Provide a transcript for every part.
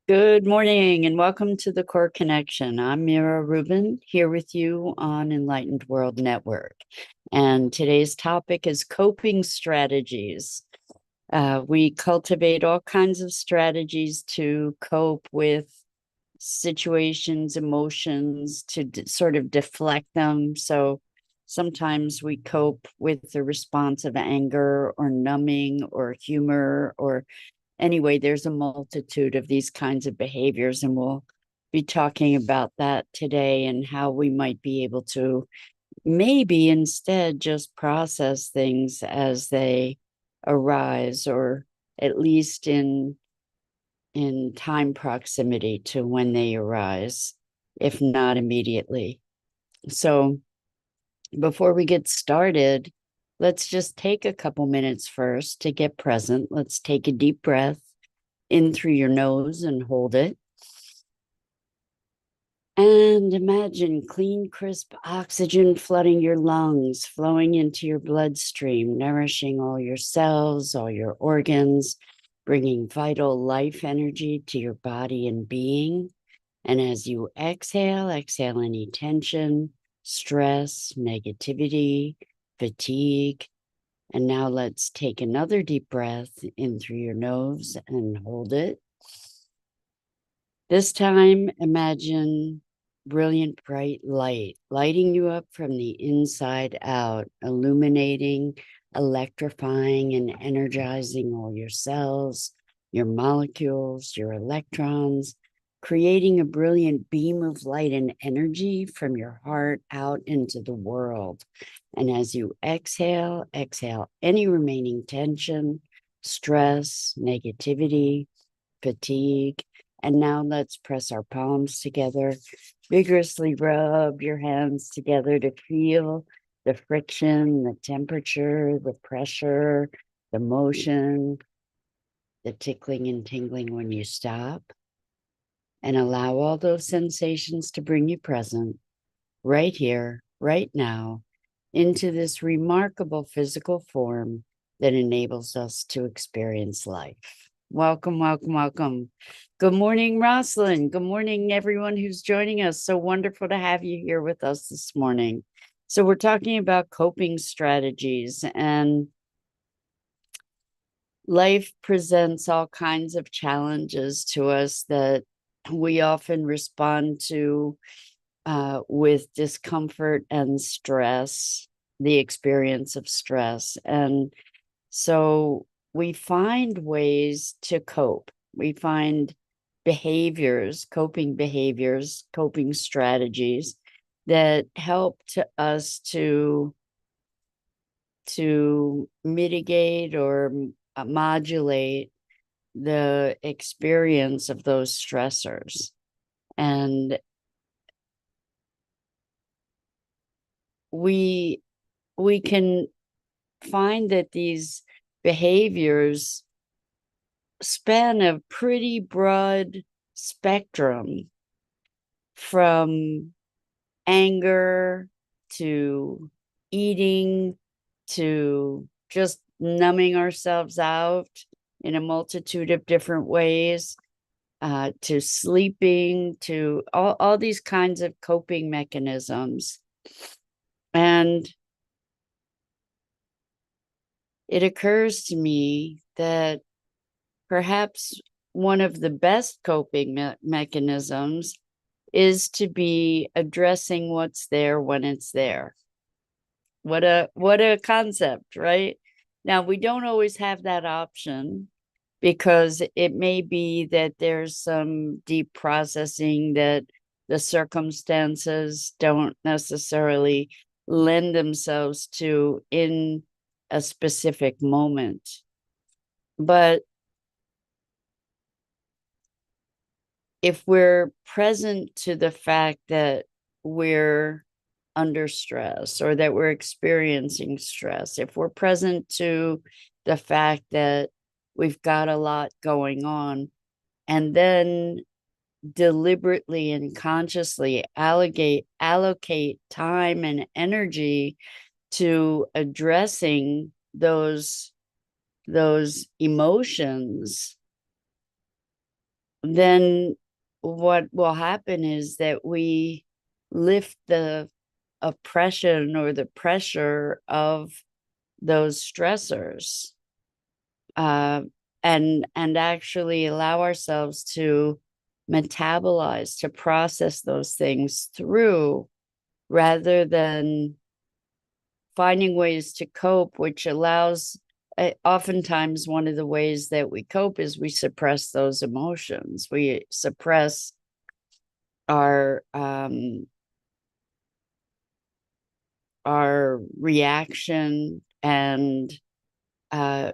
Good morning and welcome to the Core Connection. I'm Mira Rubin here with you on Enlightened World Network. And today's topic is coping strategies. We cultivate all kinds of strategies to cope with situations, emotions, to sort of deflect them. So sometimes we cope with the response of anger or numbing or humor or anyway, there's a multitude of these kinds of behaviors, and we'll be talking about that today and how we might be able to maybe instead just process things as they arise, or at least in time proximity to when they arise, if not immediately. So before we get started, let's just take a couple minutes first to get present. Let's take a deep breath in through your nose and hold it. And imagine clean, crisp oxygen flooding your lungs, flowing into your bloodstream, nourishing all your cells, all your organs, bringing vital life energy to your body and being. And as you exhale any tension, stress, negativity, fatigue. And now let's take another deep breath in through your nose and hold it. This time, imagine brilliant, bright light lighting you up from the inside out, illuminating, electrifying, and energizing all your cells, your molecules, your electrons, creating a brilliant beam of light and energy from your heart out into the world. And as you exhale any remaining tension, stress, negativity, fatigue. And now let's press our palms together, vigorously rub your hands together to feel the friction, the temperature, the pressure, the motion, the tickling and tingling when you stop. And allow all those sensations to bring you present right here, right now, into this remarkable physical form that enables us to experience life. Welcome, welcome, welcome. Good morning, Rosalind. Good morning, everyone who's joining us. So wonderful to have you here with us this morning. So we're talking about coping strategies, and life presents all kinds of challenges to us that we often respond to with discomfort and stress, the experience of stress. And so we find ways to cope. We find behaviors, coping strategies that help to us to mitigate or modulate the experience of those stressors. And we can find that these behaviors span a pretty broad spectrum, from anger to eating to just numbing ourselves out in a multitude of different ways, to sleeping, to all these kinds of coping mechanisms. And it occurs to me that perhaps one of the best coping mechanisms is to be addressing what's there when it's there. What a concept, right? Now, we don't always have that option, because it may be that there's some deep processing that the circumstances don't necessarily lend themselves to in a specific moment. But if we're present to the fact that we're under stress or that we're experiencing stress, if we're present to the fact that we've got a lot going on, and then deliberately and consciously allocate time and energy to addressing those emotions, then what will happen is that we lift the oppression or the pressure of those stressors, uh, and actually allow ourselves to metabolize, to process those things through, rather than finding ways to cope, which allows, oftentimes one of the ways that we cope is we suppress those emotions. We suppress our reaction, and uh,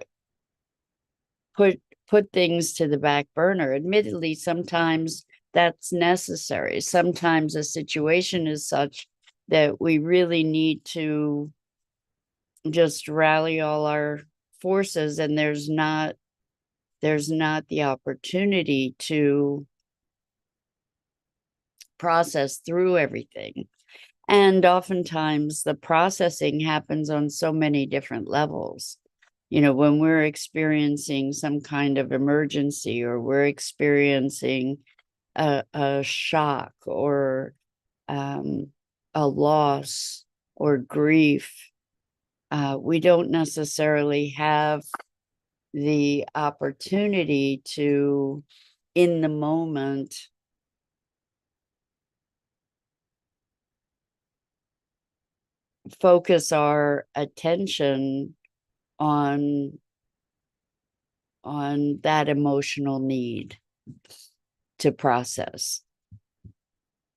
put things to the back burner. Admittedly, sometimes that's necessary. Sometimes a situation is such that we really need to just rally all our forces, and there's not the opportunity to process through everything. And oftentimes the processing happens on so many different levels. When we're experiencing some kind of emergency, or we're experiencing a shock, or a loss or grief, we don't necessarily have the opportunity to, in the moment, focus our attention on that emotional need to process.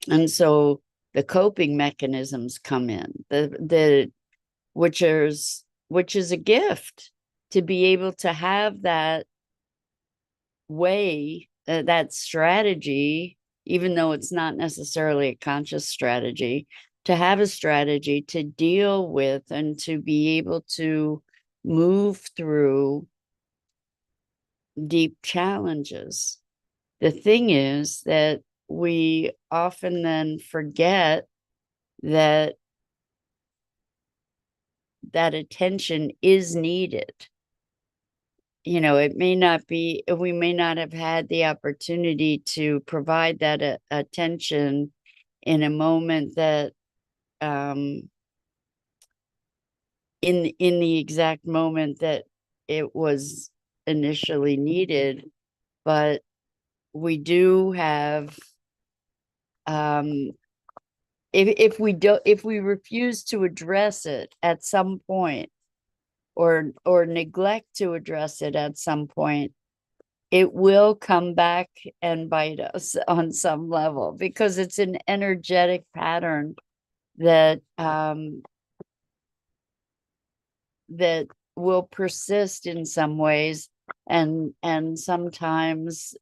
And so the coping mechanisms come in, which is a gift, to be able to have that way, that strategy, even though it's not necessarily a conscious strategy, to have a strategy to deal with and to be able to move through deep challenges. The thing is that we often then forget that that attention is needed. It may not be, we may not have had the opportunity to provide that attention in a moment that, in the exact moment that it was initially needed, but we do have, if we refuse to address it at some point, or neglect to address it at some point, it will come back and bite us on some level, because it's an energetic pattern that that will persist in some ways, and sometimes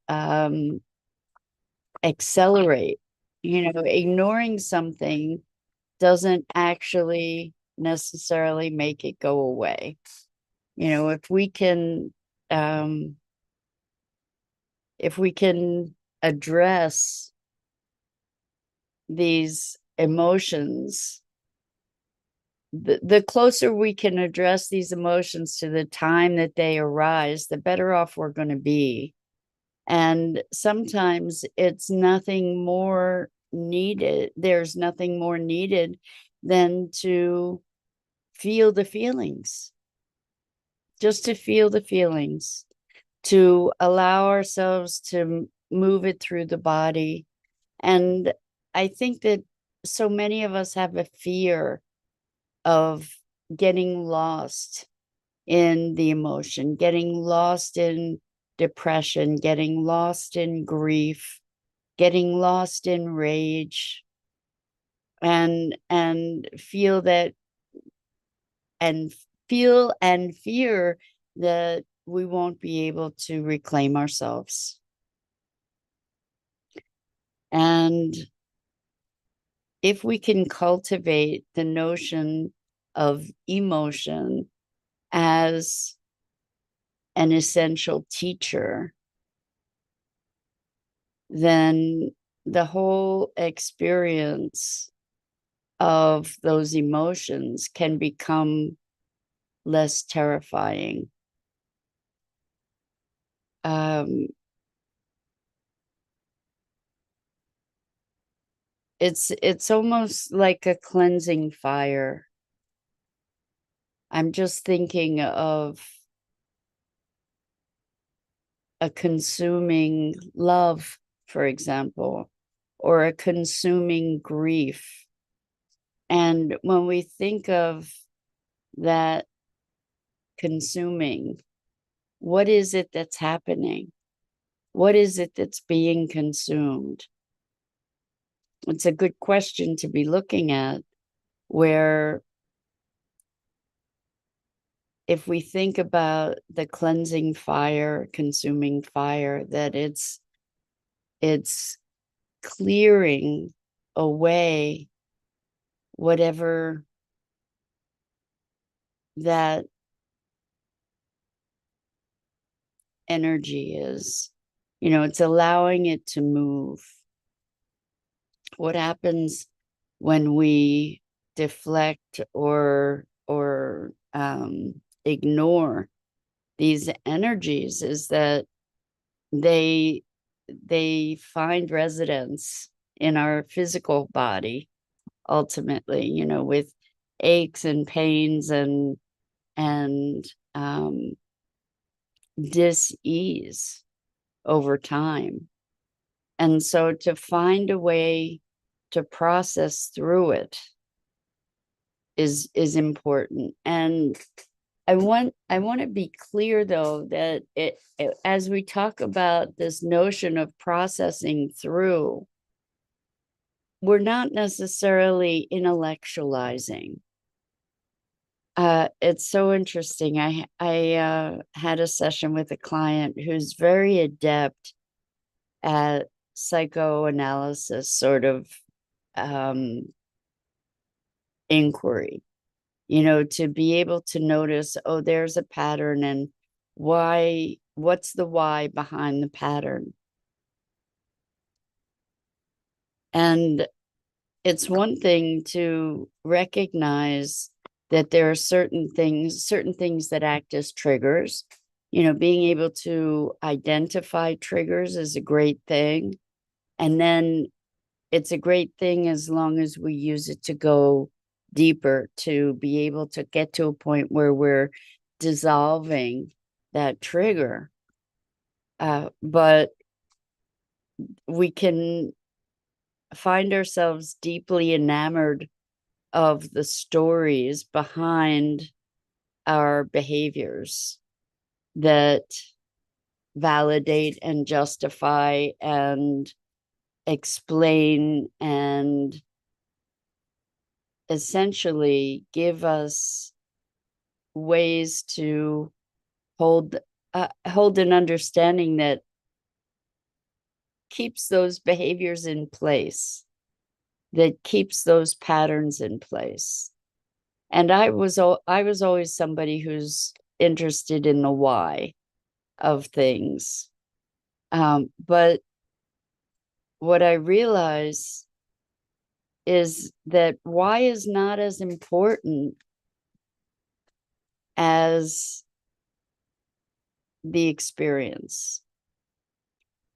accelerate. Ignoring something doesn't actually necessarily make it go away. If we can, address these emotions, the closer we can address these emotions to the time that they arise, the better off we're going to be. And sometimes it's nothing more needed. There's nothing more needed than to feel the feelings, just to feel the feelings, to allow ourselves to move it through the body. And I think that so many of us have a fear of getting lost in the emotion, getting lost in depression, getting lost in grief, getting lost in rage, and feel that, and feel and fear that we won't be able to reclaim ourselves. And if we can cultivate the notion of emotion as an essential teacher, then the whole experience of those emotions can become less terrifying. it's almost like a cleansing fire. I'm just thinking of a consuming love, for example, or a consuming grief. And when we think of that consuming, what is it that's happening? What is it that's being consumed? It's a good question to be looking at, where if we think about the cleansing fire, consuming fire, that it's clearing away whatever that energy is. It's allowing it to move. What happens when we deflect or ignore these energies is that they find residence in our physical body, ultimately, with aches and pains and dis-ease over time. And so to find a way to process through it is important. And I want to be clear, though, that as we talk about this notion of processing through, we're not necessarily intellectualizing. It's so interesting. I had a session with a client who's very adept at psychoanalysis, sort of inquiry, to be able to notice, oh, there's a pattern, and what's the why behind the pattern. And it's one thing to recognize that there are certain things that act as triggers. Being able to identify triggers is a great thing. And then it's a great thing as long as we use it to go deeper, to be able to get to a point where we're dissolving that trigger. But we can find ourselves deeply enamored of the stories behind our behaviors that validate and justify and explain and essentially give us ways to hold an understanding that keeps those behaviors in place, that keeps those patterns in place. And I was always somebody who's interested in the why of things. But what I realize is that why is not as important as the experience.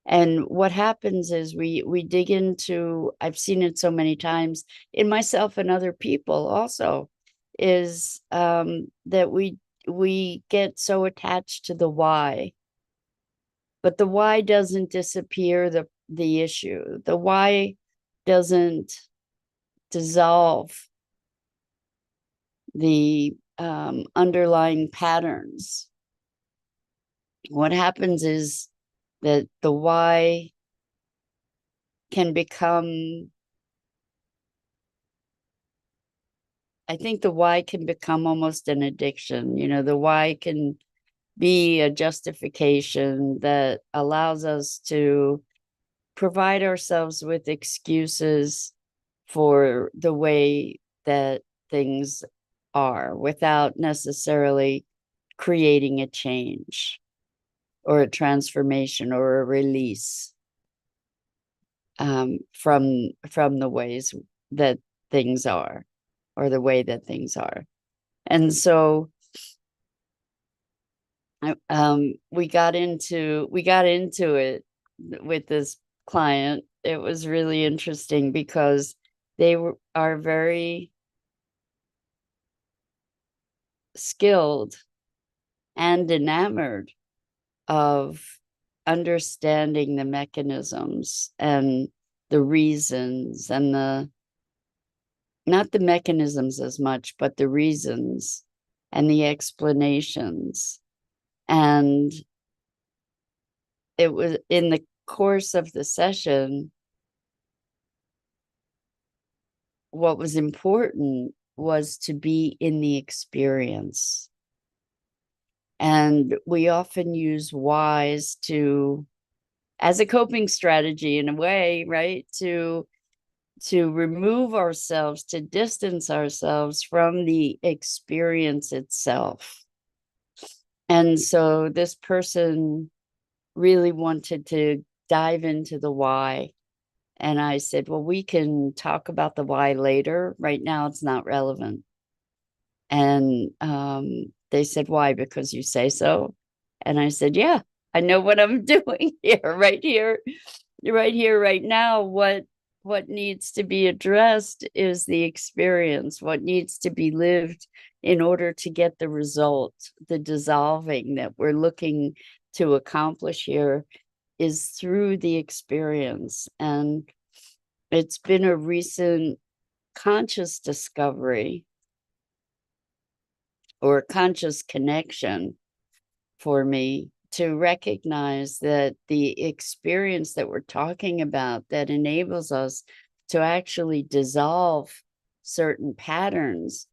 And what happens is we dig into, I've seen it so many times in myself and other people also, is that we get so attached to the why. But the why doesn't disappear the issue. The why doesn't dissolve the underlying patterns. What happens is that the why can become, I think the why can become almost an addiction. The why can be a justification that allows us to provide ourselves with excuses for the way that things are without necessarily creating a change or a transformation or a release from the ways that things are, or the way that things are. And so we got into it with this client, it was really interesting because are very skilled and enamored of understanding the mechanisms and the reasons and not the mechanisms as much, but the reasons and the explanations. And it was in the course of the session, what was important was to be in the experience. And we often use whys as a coping strategy in a way, right? To remove ourselves, to distance ourselves from the experience itself. And so this person really wanted to dive into the why. And I said, well, we can talk about the why later. Right now, it's not relevant. And they said, why? Because you say so. And I said, yeah, I know what I'm doing here, right now. What needs to be addressed is the experience, what needs to be lived in order to get the result. The dissolving that we're looking to accomplish here is through the experience. And it's been a recent conscious discovery or conscious connection for me to recognize that the experience that we're talking about that enables us to actually dissolve certain patterns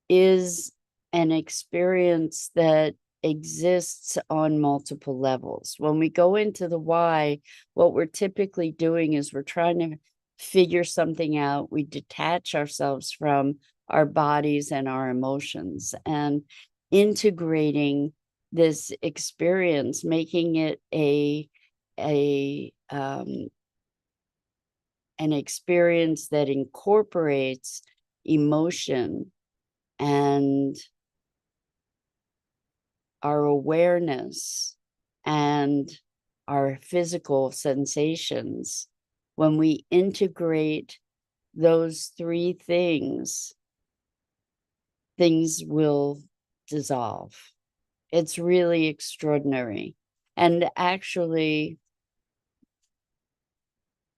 is an experience that exists on multiple levels. When we go into the why, what we're typically doing is we're trying to figure something out. We detach ourselves from our bodies and our emotions, and integrating this experience, making it an experience that incorporates emotion and our awareness and our physical sensations. When we integrate those three things, things will dissolve. It's really extraordinary. And actually,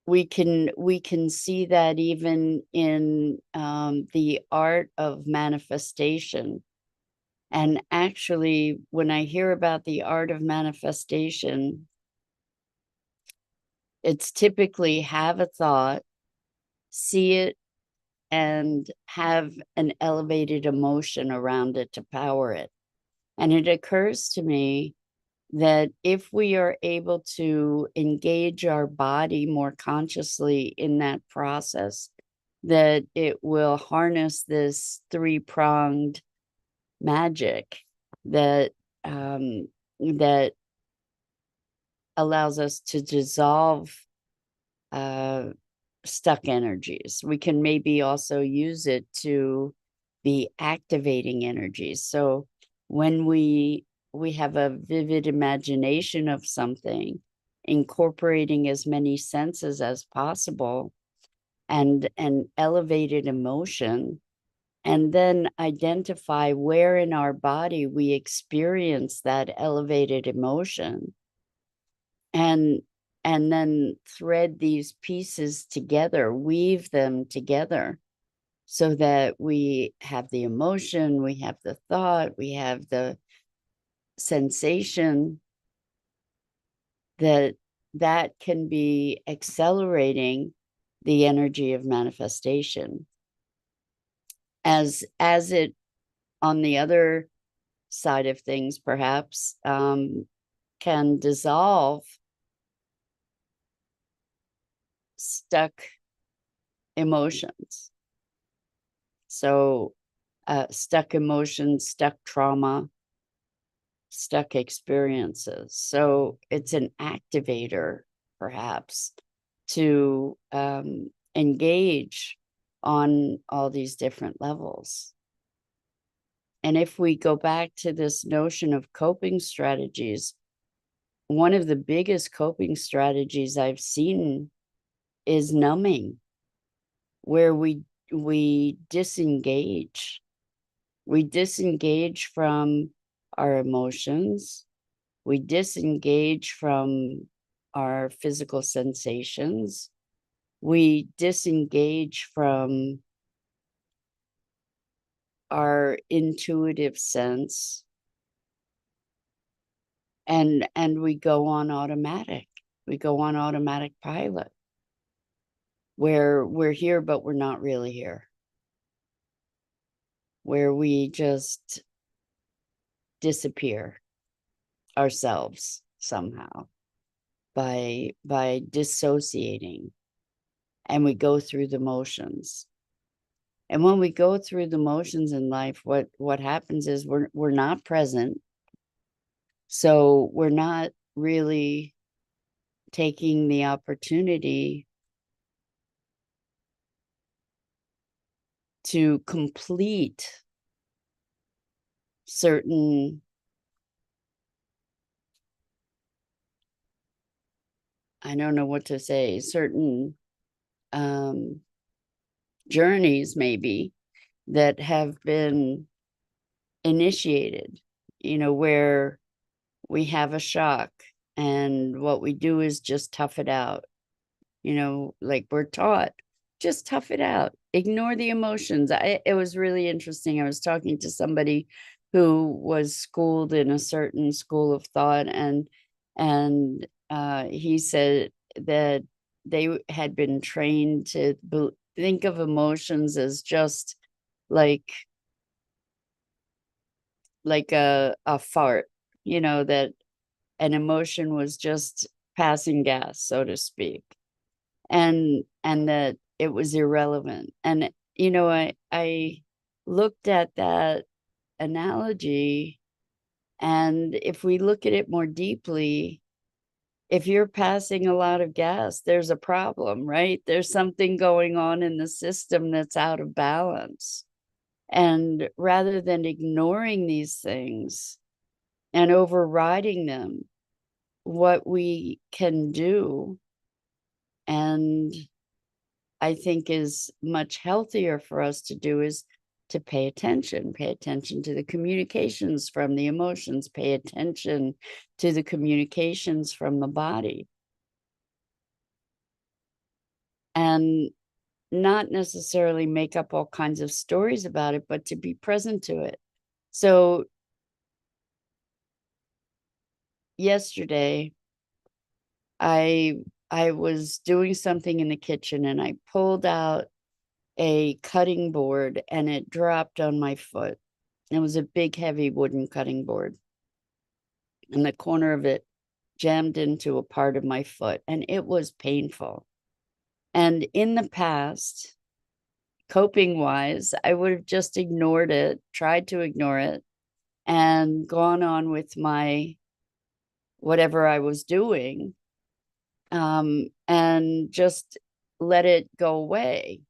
we can see that even in the art of manifestation. And actually, when I hear about the art of manifestation, it's typically have a thought, see it, and have an elevated emotion around it to power it. And it occurs to me that if we are able to engage our body more consciously in that process, that it will harness this three-pronged magic that that allows us to dissolve stuck energies. We can maybe also use it to be activating energies. So when we have a vivid imagination of something, incorporating as many senses as possible and an elevated emotion, and then identify where in our body we experience that elevated emotion, and then thread these pieces together, weave them together, so that we have the emotion, we have the thought, we have the sensation, that can be accelerating the energy of manifestation. As it, on the other side of things, perhaps, can dissolve stuck emotions. So stuck emotions, stuck trauma, stuck experiences. So it's an activator, perhaps, to engage on all these different levels. And if we go back to this notion of coping strategies, one of the biggest coping strategies I've seen is numbing, where we disengage. We disengage from our emotions. We disengage from our physical sensations. We disengage from our intuitive sense, and we go on automatic. We go on automatic pilot, where we're here, but we're not really here, where we just disappear ourselves somehow by dissociating, and we go through the motions. And when we go through the motions in life, what happens is we're not present. So we're not really taking the opportunity to complete certain, I don't know what to say, certain journeys maybe that have been initiated, where we have a shock and what we do is just tough it out. Like we're taught, just tough it out, ignore the emotions. It was really interesting. I was talking to somebody who was schooled in a certain school of thought, and he said that they had been trained to think of emotions as just like a fart, that an emotion was just passing gas, so to speak, and that it was irrelevant. And I looked at that analogy, and if we look at it more deeply, if you're passing a lot of gas, there's a problem, right? There's something going on in the system that's out of balance. And rather than ignoring these things and overriding them, what we can do, and I think is much healthier for us to do, is to pay attention to the communications from the emotions, pay attention to the communications from the body, and not necessarily make up all kinds of stories about it, but to be present to it. So yesterday, I was doing something in the kitchen and I pulled out a cutting board and it dropped on my foot. It was a big, heavy wooden cutting board, and the corner of it jammed into a part of my foot, and it was painful. And in the past, coping wise, I would have just ignored it, tried to ignore it, and gone on with my whatever I was doing, and just let it go away.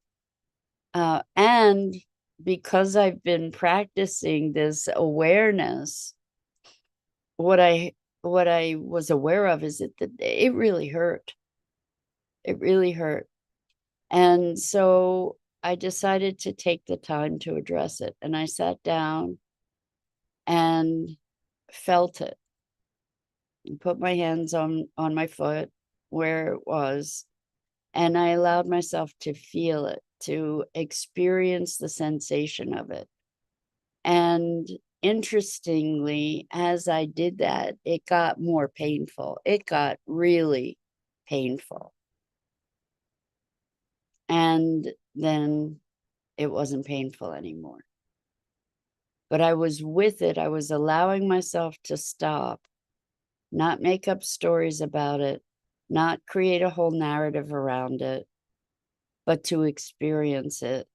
And because I've been practicing this awareness, what I was aware of is that it really hurt. It really hurt. And so I decided to take the time to address it. And I sat down and felt it and put my hands on my foot where it was. And I allowed myself to feel it, to experience the sensation of it. And interestingly, as I did that, it got more painful. It got really painful. And then it wasn't painful anymore. But I was with it. I was allowing myself to stop, not make up stories about it, not create a whole narrative around it, but to experience it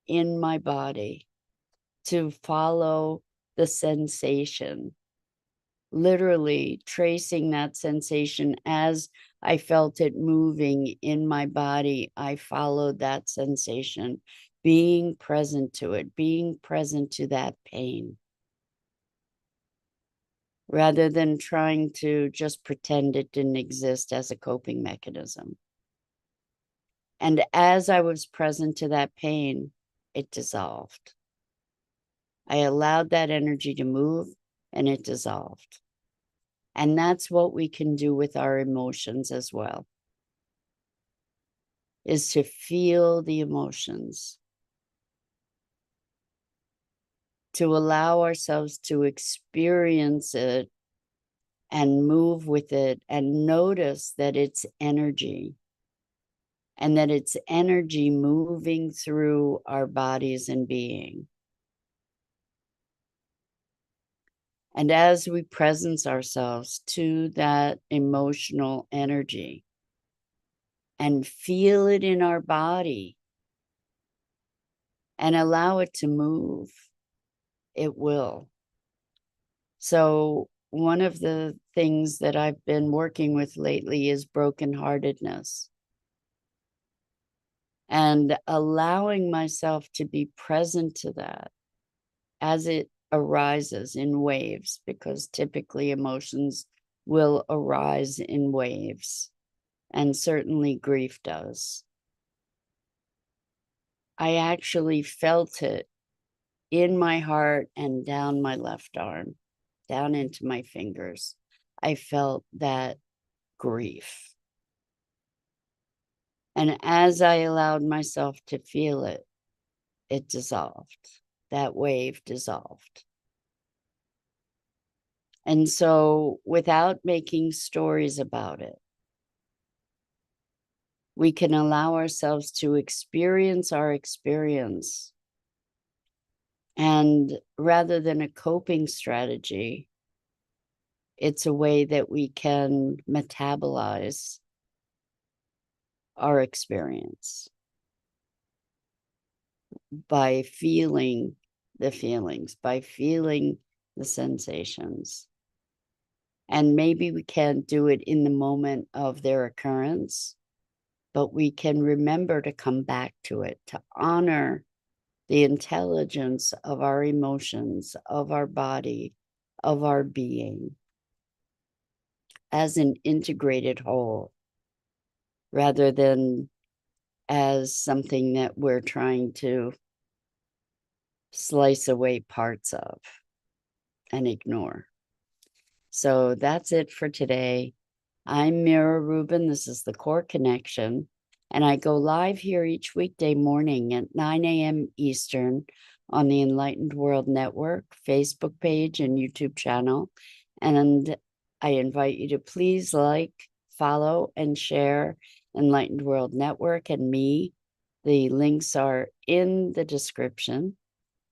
in my body, to follow the sensation, literally tracing that sensation as I felt it moving in my body. I followed that sensation, being present to it, being present to that pain, rather than trying to just pretend it didn't exist as a coping mechanism. And as I was present to that pain, it dissolved. I allowed that energy to move and it dissolved. And that's what we can do with our emotions as well, is to feel the emotions, to allow ourselves to experience it and move with it and notice that it's energy and that it's energy moving through our bodies and being. And as we presence ourselves to that emotional energy and feel it in our body and allow it to move, it will. So one of the things that I've been working with lately is brokenheartedness and allowing myself to be present to that as it arises in waves, because typically emotions will arise in waves, and certainly grief does. I actually felt it in my heart and down my left arm, down into my fingers. I felt that grief. And as I allowed myself to feel it, it dissolved. That wave dissolved. And so, without making stories about it, we can allow ourselves to experience our experience. And rather than a coping strategy, it's a way that we can metabolize our experience by feeling the feelings, by feeling the sensations. And maybe we can't do it in the moment of their occurrence, but we can remember to come back to it, to honor the intelligence of our emotions, of our body, of our being as an integrated whole, rather than as something that we're trying to slice away parts of and ignore. So that's it for today. I'm Mira Rubin. This is the Core Connection. And I go live here each weekday morning at 9 a.m. Eastern on the Enlightened World Network Facebook page and YouTube channel. And I invite you to please like, follow, and share Enlightened World Network and me. The links are in the description.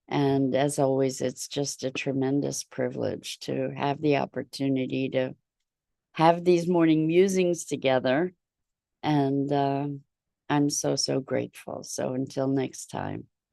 And as always, it's just a tremendous privilege to have the opportunity to have these morning musings together. And I'm so, so grateful. So until next time.